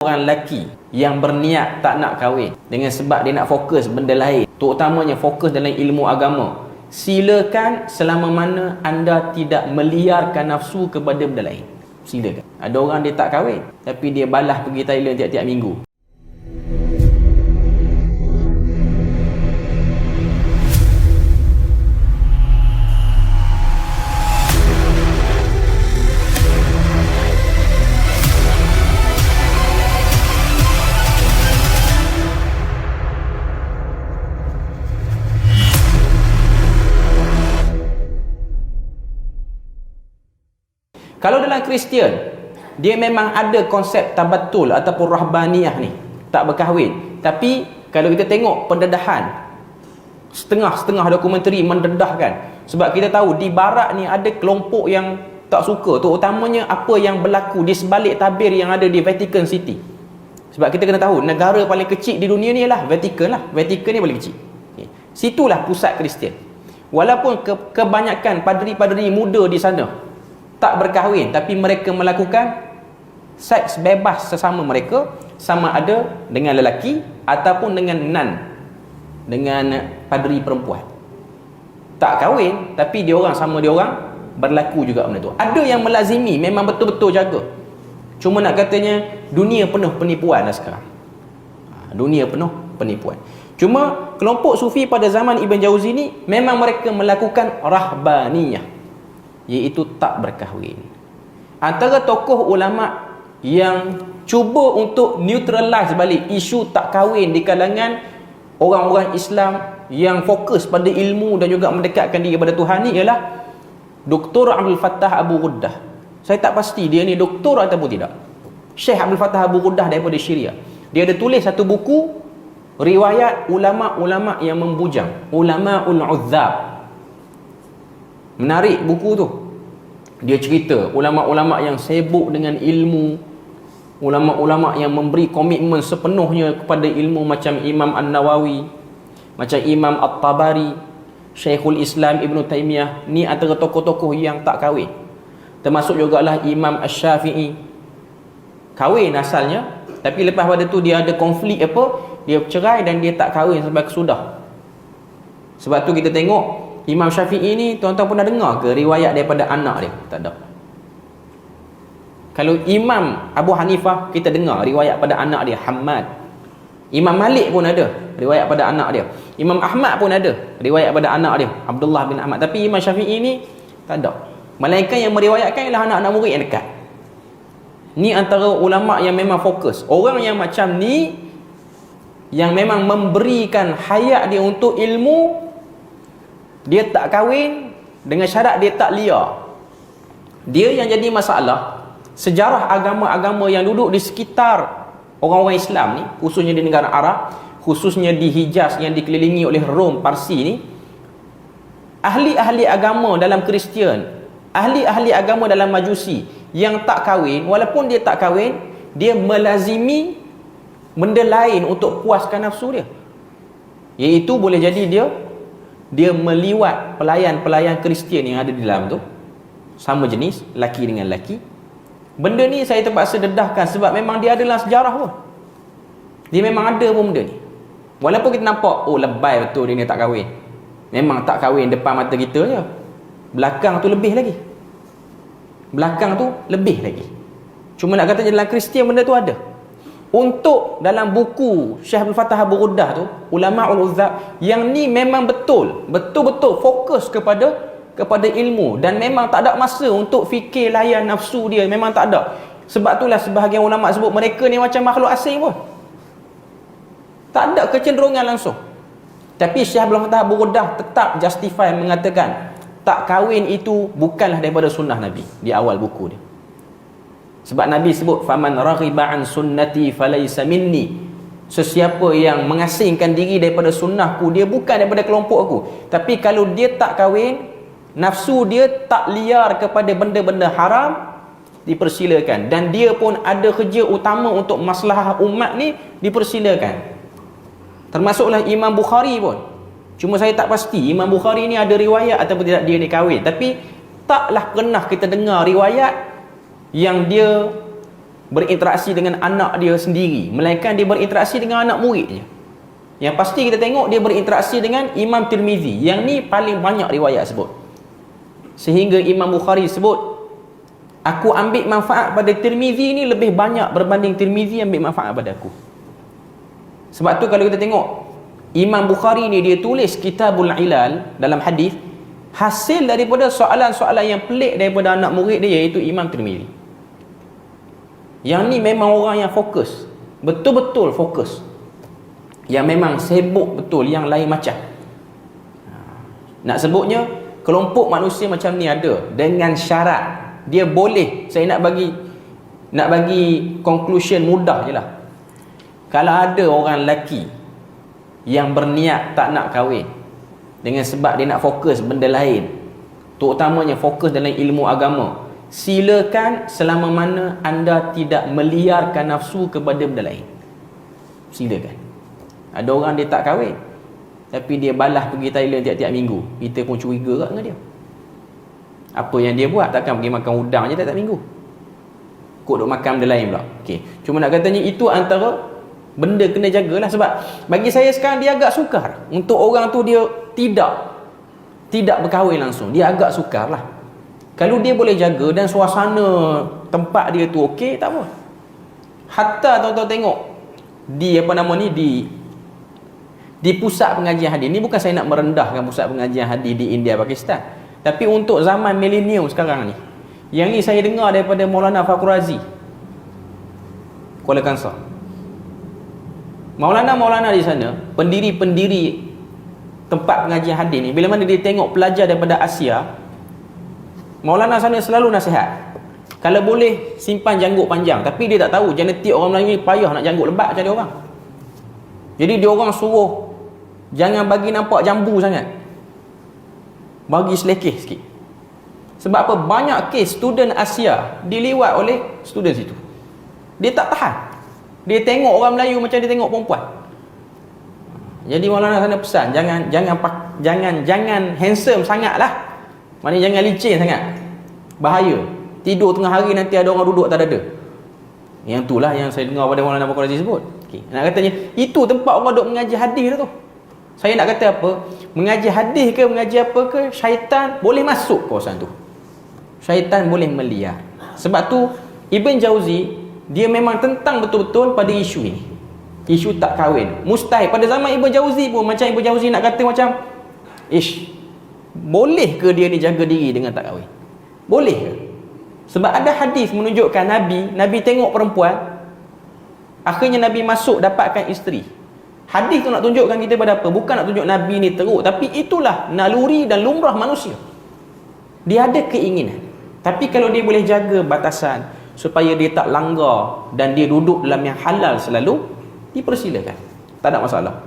orang lelaki yang berniat tak nak kahwin dengan sebab dia nak fokus benda lain, terutamanya fokus dalam ilmu agama, silakan selama mana anda tidak meliarkan nafsu kepada benda lain. Silakan. Ada orang dia tak kahwin tapi dia balas pergi Thailand tiap-tiap minggu. Kalau dalam Kristian, dia memang ada konsep tabatul ataupun rahbaniyah ni, tak berkahwin. Tapi kalau kita tengok pendedahan, setengah-setengah dokumentari mendedahkan. Sebab kita tahu di barat ni ada kelompok yang tak suka, terutamanya apa yang berlaku di sebalik tabir yang ada di Vatican City. Sebab kita kena tahu, negara paling kecil di dunia ni lah Vatican lah. Vatican ni paling kecil. Okay. Situlah pusat Kristian. Walaupun kebanyakan padri-padri muda di sana tak berkahwin, tapi mereka melakukan seks bebas sesama mereka, sama ada dengan lelaki ataupun dengan dengan padri perempuan. Tak kahwin tapi dia orang sama dia orang berlaku juga benda tu. Ada yang melazimi, memang betul-betul jaga. Cuma nak katanya dunia penuh penipuan dah sekarang. Dunia penuh penipuan. Cuma kelompok sufi pada zaman Ibn Jauzi ni memang mereka melakukan rahbaniyah, iaitu tak berkahwin. Antara tokoh ulama yang cuba untuk neutralize balik isu tak kahwin di kalangan orang-orang Islam yang fokus pada ilmu dan juga mendekatkan diri kepada Tuhan ni ialah Dr. Abdul Fattah Abu Ghuddah. Saya tak pasti dia ni doktor ataupun tidak. Syekh Abdul Fattah Abu Ghuddah daripada Syria. Dia ada tulis satu buku riwayat ulama-ulama yang membujang, Ulama'ul Uzzab. Menarik buku tu. Dia cerita ulama-ulama yang sibuk dengan ilmu, ulama-ulama yang memberi komitmen sepenuhnya kepada ilmu, macam Imam An-Nawawi, macam Imam At-Tabari, Syekhul Islam Ibn Taymiyah. Ni antara tokoh-tokoh yang tak kahwin. Termasuk jugalah Imam Asy-Syafi'i. Kahwin asalnya, tapi lepas pada tu dia ada konflik apa, dia cerai dan dia tak kahwin sampai kesudah. Sebab tu kita tengok Imam Syafi'i ni, tuan-tuan pernah dengar ke riwayat daripada anak dia? Tak ada. Kalau Imam Abu Hanifah, kita dengar riwayat pada anak dia, Hammad. Imam Malik pun ada riwayat pada anak dia. Imam Ahmad pun ada riwayat pada anak dia, Abdullah bin Ahmad. Tapi Imam Syafi'i ni tak ada. Melainkan yang meriwayatkan ialah anak-anak murid yang dekat. Ni antara ulama yang memang fokus. Orang yang macam ni, yang memang memberikan hayat dia untuk ilmu, dia tak kahwin dengan syarat dia tak liar. Dia yang jadi masalah, sejarah agama-agama yang duduk di sekitar orang-orang Islam ni, khususnya di negara Arab, khususnya di Hijaz yang dikelilingi oleh Rom, Parsi ni, ahli-ahli agama dalam Kristian, ahli-ahli agama dalam Majusi yang tak kahwin, walaupun dia tak kahwin, dia melazimi benda lain untuk puaskan nafsu dia. Iaitu boleh jadi dia meliwat pelayan-pelayan Kristian yang ada di dalam tu, sama jenis, laki dengan laki. Benda ni saya terpaksa dedahkan sebab memang dia ada dalam sejarah pun. Dia memang ada pun benda ni. Walaupun kita nampak, oh lebay betul dia ni tak kahwin. Memang tak kahwin depan mata kita je. Belakang tu lebih lagi. Belakang tu lebih lagi. Cuma nak kata dalam Kristian benda tu ada. Untuk dalam buku Syekh Abdul Fattah Abu Ghuddah tu, Ulama'ul Uzzab, yang ni memang betul-betul fokus kepada ilmu, dan memang tak ada masa untuk fikir layan nafsu dia, memang tak ada. Sebab itulah sebahagian ulama sebut mereka ni macam makhluk asing pun. Tak ada kecenderungan langsung. Tapi Syekh Abdul Fattah Abu Ghuddah tetap justify mengatakan tak kahwin itu bukanlah daripada sunnah Nabi di awal buku dia. Sebab Nabi sebut, faman raghiba an sunnati falaysa minni. Sesiapa yang mengasingkan diri daripada sunnahku, dia bukan daripada kelompok aku. Tapi kalau dia tak kahwin, nafsu dia tak liar kepada benda-benda haram, dipersilakan. Dan dia pun ada kerja utama untuk maslahah umat ni, dipersilakan. Termasuklah Imam Bukhari pun. Cuma saya tak pasti Imam Bukhari ni ada riwayat ataupun tidak dia ni kahwin. Tapi taklah pernah kita dengar riwayat yang dia berinteraksi dengan anak dia sendiri, melainkan dia berinteraksi dengan anak muridnya. Yang pasti kita tengok dia berinteraksi dengan Imam Tirmizi. Yang ni paling banyak riwayat sebut. Sehingga Imam Bukhari sebut, aku ambil manfaat pada Tirmizi ni lebih banyak berbanding Tirmizi ambil manfaat pada aku. Sebab tu kalau kita tengok Imam Bukhari ni dia tulis Kitabul Ilal dalam hadis, hasil daripada soalan-soalan yang pelik daripada anak murid dia, iaitu Imam Tirmizi. Yang ni memang orang yang fokus, betul-betul fokus, yang memang sibuk betul, yang lain macam. Nak sebutnya, kelompok manusia macam ni ada, dengan syarat dia boleh, saya nak bagi conclusion mudah je lah. Kalau ada orang lelaki yang berniat tak nak kahwin dengan sebab dia nak fokus benda lain, terutamanya fokus dalam ilmu agama, silakan, selama mana anda tidak meliarkan nafsu kepada benda lain. Silakan. Ada orang dia tak kahwin, tapi dia balas pergi Thailand tiap-tiap minggu. Kita pun curiga kat dengan dia. Apa yang dia buat? Takkan pergi makan udang je tiap-tiap minggu. Kok duk makan benda lain pula. Okey. Cuma nak katanya itu antara benda kena jagalah. Sebab bagi saya sekarang dia agak sukar untuk orang tu dia tidak berkahwin langsung. Dia agak sukar lah. Kalau dia boleh jaga dan suasana tempat dia tu okey, tak apa. Hatta tuan-tuan tengok di di pusat pengajian hadis ni, bukan saya nak merendahkan pusat pengajian hadis di India, Pakistan, tapi untuk zaman milenium sekarang ni, yang ni saya dengar daripada Maulana Fakhr Razi, Kuala Kangsar. Maulana di sana, pendiri-pendiri tempat pengajian hadis ni, bila mana dia tengok pelajar daripada Asia, Maulana sana selalu nasihat, kalau boleh simpan janggut panjang. Tapi dia tak tahu genetik orang Melayu ni payah nak janggut lebat macam dia orang. Jadi dia orang suruh jangan bagi nampak jambu sangat, bagi selekeh sikit. Sebab apa? Banyak kes student Asia diliwat oleh student situ. Dia tak tahan, dia tengok orang Melayu macam dia tengok perempuan. Jadi Maulana sana pesan, jangan handsome sangat lah. Maknanya jangan licin sangat, bahaya. Tidur tengah hari nanti ada orang duduk tak ada. Yang itulah yang saya dengar pada Maulana Fakhr Razi sebut. Okay. Nak katanya itu tempat orang duk mengaji hadis tu. Saya nak kata apa? Mengaji hadis ke mengaji apa ke, syaitan boleh masuk kawasan tu. Syaitan boleh meliar. Sebab tu Ibn Jauzi dia memang tentang betul-betul pada isu ini. Isu tak kahwin. Mustahil. Pada zaman Ibn Jauzi pun macam Ibn Jauzi nak kata macam, boleh ke dia ni jaga diri dengan tak kahwin? Boleh ke? Sebab ada hadis menunjukkan Nabi tengok perempuan, akhirnya Nabi masuk dapatkan isteri. Hadis tu nak tunjukkan kita pada apa? Bukan nak tunjuk Nabi ni teruk, tapi itulah naluri dan lumrah manusia. Dia ada keinginan, tapi kalau dia boleh jaga batasan supaya dia tak langgar dan dia duduk dalam yang halal selalu, dipersilakan, tak ada masalah.